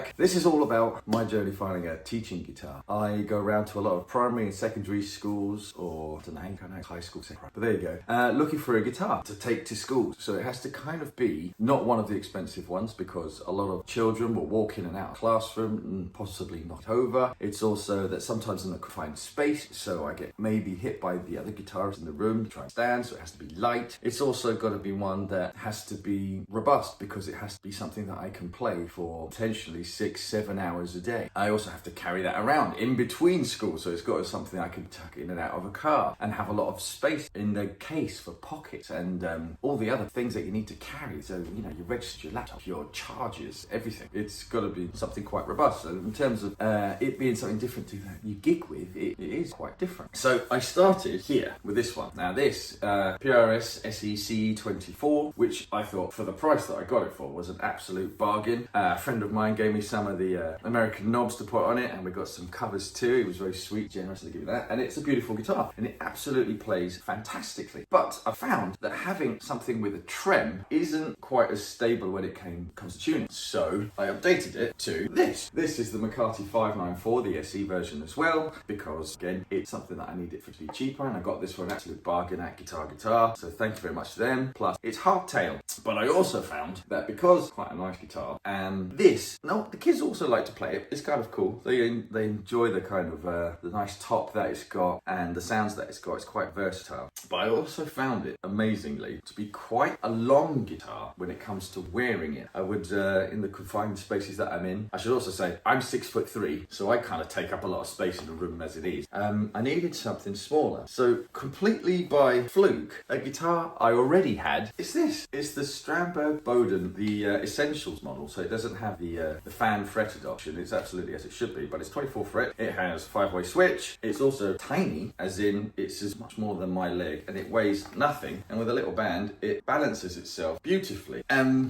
back. This is all about my journey finding a teaching guitar. I go around to a lot of primary and secondary schools, or I don't know, high school, but there you go, looking for a guitar to take to schools. So it has to kind of be not one of the expensive ones, because a lot of children will walk in and out of the classroom and possibly knock over. It's also that sometimes in a confined space, so I get maybe hit by the other guitarists in the room to try and stand, so it has to be light. It's also got to be one that has to be robust, because it has to be something that I can play for potentially 6-7 hours a day. I also have to carry that around in between schools, so it's got to be something I can tuck in and out of a car and have a lot of space in the case for pockets and all the other things that you need to carry. So, you know, you register your laptop, your chargers, everything. It's got to be something quite robust. So in terms of it being something different to that you gig with, it is quite different. So I started here with this one. Now this PRS SEC 24, which I thought for the price that I got it for was an absolute bargain. A friend of mine gave me some of the American knobs to put on it, and we got some covers too. He was very sweet, generous to give me that, and it's a beautiful guitar and it absolutely plays fantastically. But I found that having something with a trem isn't quite as stable when it comes to tuning. So I updated it to this. This is the McCarthy 594, the SE version as well, because again, it's something that I needed for it to be cheaper, and I got this for an absolute bargain at Guitar. So thank you very much to them. Plus, it's hardtail. But I also found that because it's quite a nice guitar, and the kids also like to play it. It's kind of cool. They enjoy the kind of the nice top that it's got and the sounds that it's got. It's quite versatile. But I also found it amazingly to be quite a long guitar when it comes to wearing it. I would in the confined spaces that I'm in. I should also say I'm 6'3", so I kind of take up a lot of space in the room as it is. I needed something smaller. So completely by fluke, a guitar I already had is this. It's the Strandberg Bowden, the Essentials model. So it doesn't have the fan fretted option. It's absolutely as it should be, but it's 24 fret. It has 5-way switch. It's also tiny, as in it's as much more than my leg, and it weighs nothing. And with a little band, it balances itself beautifully.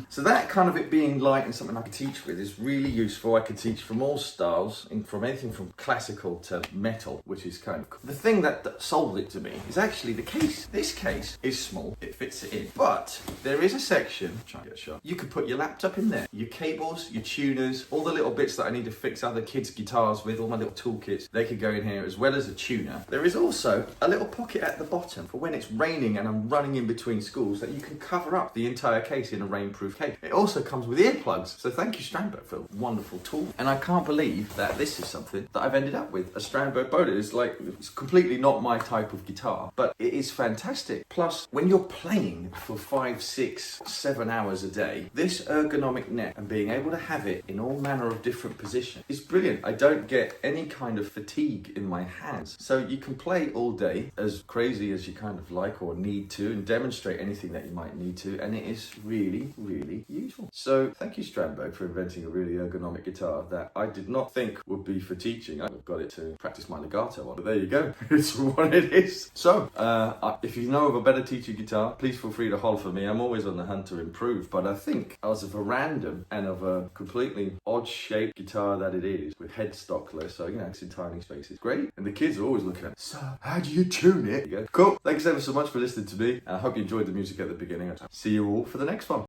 So that kind of it being light and something I could teach with is really useful. I could teach from all styles, from anything from classical to metal, which is kind of cool. The thing that sold it to me is actually the case. This case is small, it fits it in, but there is a section, try and get a shot, you could put your laptop in there, your cables, your tuners, all the little bits that I need to fix other kids' guitars with, all my little toolkits, they could go in here, as well as a tuner. There is also a little pocket at the bottom for when it's raining and I'm running in between schools, that you can cover up the entire case in a rainproof case. It also comes with earplugs, so thank you Strandberg for a wonderful tool. And I can't believe that this is something that I've ended up with, a Strandberg Bowden. It's completely not my type of guitar, but it is fantastic. Plus, when you're playing for 5, 6, 7 hours a day, this ergonomic neck and being able to have it in all manner of different positions is brilliant. I don't get any kind of fatigue in my hands. So you can play all day as crazy as you kind of like or need to, and demonstrate anything that you might need to, and it is really, really useful. So thank you Strandberg for inventing a really ergonomic guitar that I did not think would be for teaching. I've got it to practice my legato on, but there you go. It's what it is. So if you know of a better teaching guitar, please feel free to holler for me. I'm always on the hunt to improve, but I think as of a random and of a completely odd shaped guitar that it is, with headstockless, so you know, it's in tiny spaces, great. And the kids are always looking at, so how do you tune it? You go, cool. Thanks ever so much for listening to me, and I hope you enjoyed the music at the beginning. I'll see you all for the next one.